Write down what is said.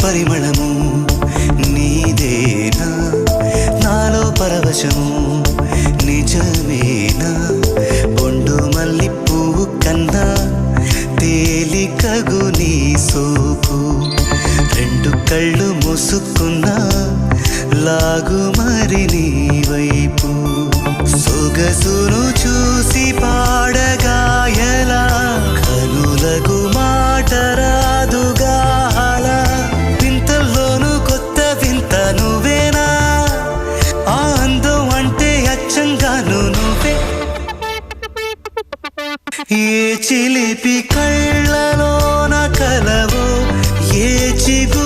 పరిమళము నీదేనా నాలో పరవశము నిజమేనా బొండు మల్లి పువ్వు కన్నా తేలికగు నీ సోకు రెండు కళ్ళు మూసుకున్నా లాగు మరి నీ వైపు సొగసును చూసి పాడగాయలా కనులకు మాట రాదుగా అలా వింతల్లోనూ కొత్త వింత నువ్వేనా ఆ అందం అంటే అచ్చంగాను నువ్వే ఏ చిలిపి కళ్ళలోన కలవో ఏ చిగు